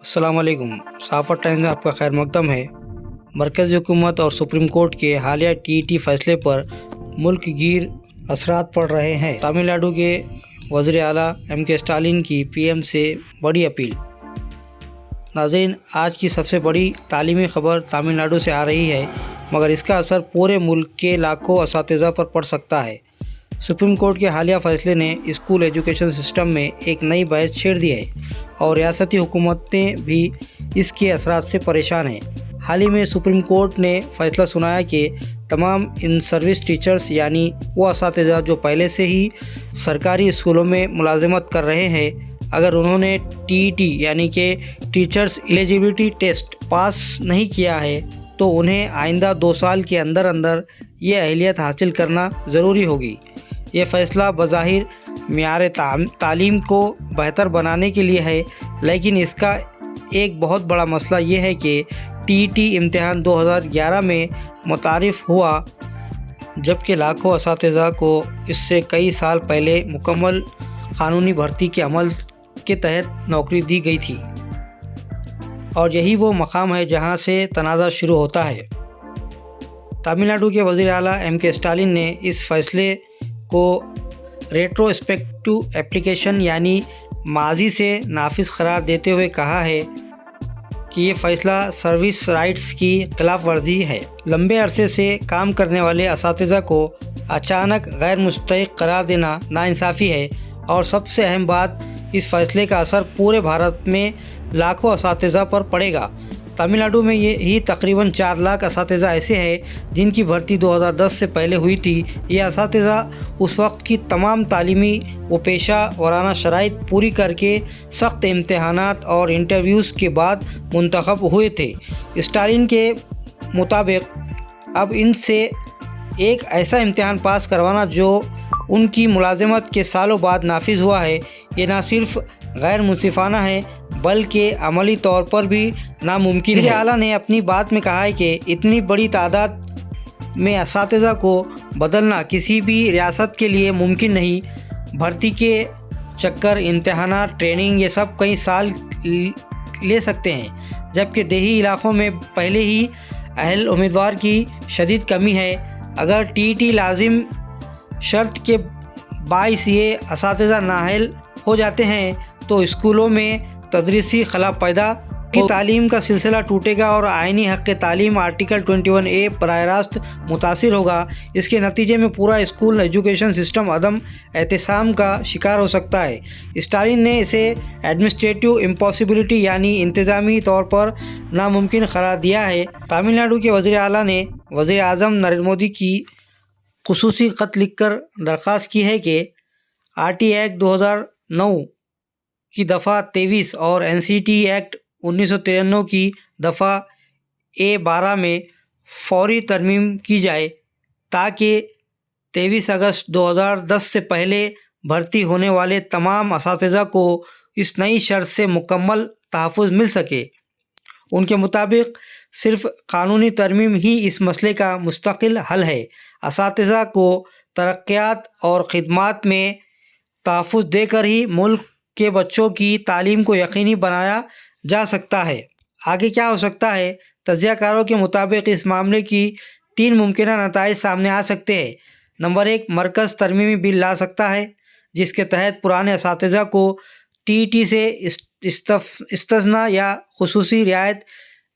अस्सलाम वालेकुम। साफर टाइम्स में आपका खैर मकदम है। मरकज़ी हुकूमत और सुप्रीम कोर्ट के हालिया टीईटी फैसले पर मुल्क गिर असरात पड़ रहे हैं। तमिलनाडु के वज़ीर आला एम.के. स्टालिन की पीएम से बड़ी अपील। नाज़रीन, आज की सबसे बड़ी तालीमी खबर तमिलनाडु से आ रही है, मगर इसका असर पूरे मुल्क के लाखों असातिज़ा पर पड़ सकता है। सुप्रीम कोर्ट के हालिया फैसले ने स्कूल एजुकेशन सिस्टम में एक नई बहस छेड़ दी है और रियासती हुकूमतें भी इसके असरात से परेशान हैं। हाल ही में सुप्रीम कोर्ट ने फैसला सुनाया कि तमाम इन सर्विस टीचर्स यानी वो असातिज़ा जो पहले से ही सरकारी स्कूलों में मुलाजिमत कर रहे हैं, अगर उन्होंने टीईटी यानी कि टीचर्स एलिजिबिलिटी टेस्ट पास नहीं किया है तो उन्हें आइंदा 2 साल के अंदर अंदर ये अहलियत हासिल करना ज़रूरी होगी। ये फ़ैसला बज़ाहिर मियार तालीम को बेहतर बनाने के लिए है, लेकिन इसका एक बहुत बड़ा मसला ये है कि टीईटी इम्तिहान 2011 में मुतारिफ़ हुआ, जबकि लाखों असातिज़ा को इससे कई साल पहले मुकम्मल क़ानूनी भर्ती के अमल के तहत नौकरी दी गई थी और यही वो मकाम है जहां से तनाज़ा शुरू होता है। तमिलनाडु के वज़ीर आला एम.के. स्टालिन ने इस फ़ैसले को रेट्रोस्पेक्टिव एप्लीकेशन यानी माजी से नाफिज करार देते हुए कहा है कि ये फ़ैसला सर्विस राइट्स की खिलाफ वर्जी है। लंबे अरसे से काम करने वाले असातिज़ा को अचानक गैर मुस्तहिक करार देना नाइंसाफ़ी है और सबसे अहम बात, इस फ़ैसले का असर पूरे भारत में लाखों असातिज़ा पर पड़ेगा। तमिलनाडु में ही तकरीबन 4 लाख असातिज़ा ऐसे हैं जिनकी भर्ती 2010 से पहले हुई थी। ये असातिज़ा उस वक्त की तमाम तालीमी व पेशा वराना शराइत पूरी करके सख्त इम्तहानात और इंटरव्यूज़ के बाद मुंतखब हुए थे। स्टालिन के मुताबिक अब इनसे एक ऐसा इम्तिहान पास करवाना जो उनकी मुलाजिमत के सालों बाद नाफिज हुआ है, ये ना सिर्फ गैर मुनसिफाना है बल्कि अमली तौर पर भी नामुमकिन है। आला ने अपनी बात में कहा है कि इतनी बड़ी तादाद में असातिज़ा को बदलना किसी भी रियासत के लिए मुमकिन नहीं। भर्ती के चक्कर, इम्तहानात, ट्रेनिंग, ये सब कई साल ले सकते हैं, जबकि देही इलाक़ों में पहले ही अहल उम्मीदवार की शदीद कमी है। अगर टीईटी लाजिम शर्त के बाइस ये असातिज़ा नाअहल हो जाते हैं तो स्कूलों में तदरीसी खला पैदा की तालीम का सिलसिला टूटेगा और आइनी हक़ तालीम आर्टिकल 21A बराह रास्त मुतासिर होगा। इसके नतीजे में पूरा स्कूल एजुकेशन सिस्टम अदम एहतिसाम का शिकार हो सकता है। स्टालिन ने इसे एडमिनिस्ट्रेटिव इम्पॉसिबिलिटी यानी इंतज़ामी तौर पर नामुमकिन करार दिया है। तमिलनाडु के वज़ीर आला ने वज़ीर आज़म नरेंद्र मोदी की खुसूसी ख़त लिखकर दरख्वास्त की है कि RT एक्ट 2009 की दफ़ा 23 और NCT एक्ट 1993 की दफ़ा A12 में फौरी तरमीम की जाए ताकि 23 अगस्त 2010 से पहले भर्ती होने वाले तमाम असातिज़ा को इस नई शर्त से मुकम्मल तहफ़्फ़ुज़ मिल सके। उनके मुताबिक सिर्फ कानूनी तरमीम ही इस मसले का मुस्तकिल हल है। असातिज़ा को तरक्यात और ख़िदमात में तहफ़्फ़ुज़ देकर ही मुल्क के बच्चों की तालीम को यकीनी बनाया जा सकता है। आगे क्या हो सकता है? तज्ज़ियाकारों के मुताबिक इस मामले की 3 मुमकिन नताइज सामने आ सकते हैं। नंबर 1, मरकज़ तरमीमी बिल ला सकता है जिसके तहत पुराने असातिज़ा को टीईटी से इस्तिस्ना या खुसूसी रियायत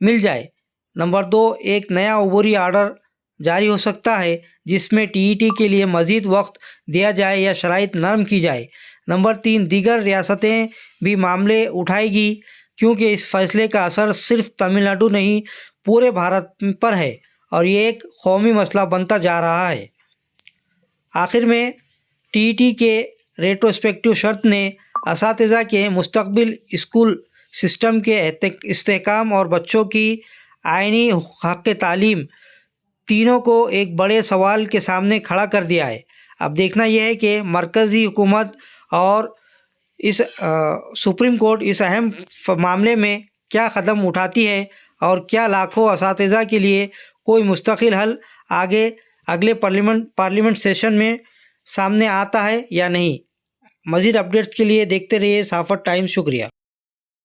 मिल जाए। नंबर 2, एक नया अबूरी आर्डर जारी हो सकता है जिसमें टीईटी के लिए मज़ीद वक्त दिया जाए या शराइत नरम की जाए। नंबर 3, दीगर रियासतें भी मामले उठाएगी क्योंकि इस फैसले का असर सिर्फ तमिलनाडु नहीं पूरे भारत पर है और ये एक कौमी मसला बनता जा रहा है। आखिर में टीईटी के रेट्रोस्पेक्टिव शर्त ने असातिज़ा के मुस्तक़बिल, स्कूल सिस्टम के इस्तेहकाम और बच्चों की आइनी हक़ तालीम तीनों को एक बड़े सवाल के सामने खड़ा कर दिया है। अब देखना यह है कि मरकज़ी हुकूमत और इस सुप्रीम कोर्ट इस अहम मामले में क्या कदम उठाती है और क्या लाखों असातिज़ा के लिए कोई मुस्तकिल हल अगले पार्लियामेंट सेशन में सामने आता है या नहीं। मज़ीद अपडेट्स के लिए देखते रहिए साफर टाइम्स। शुक्रिया।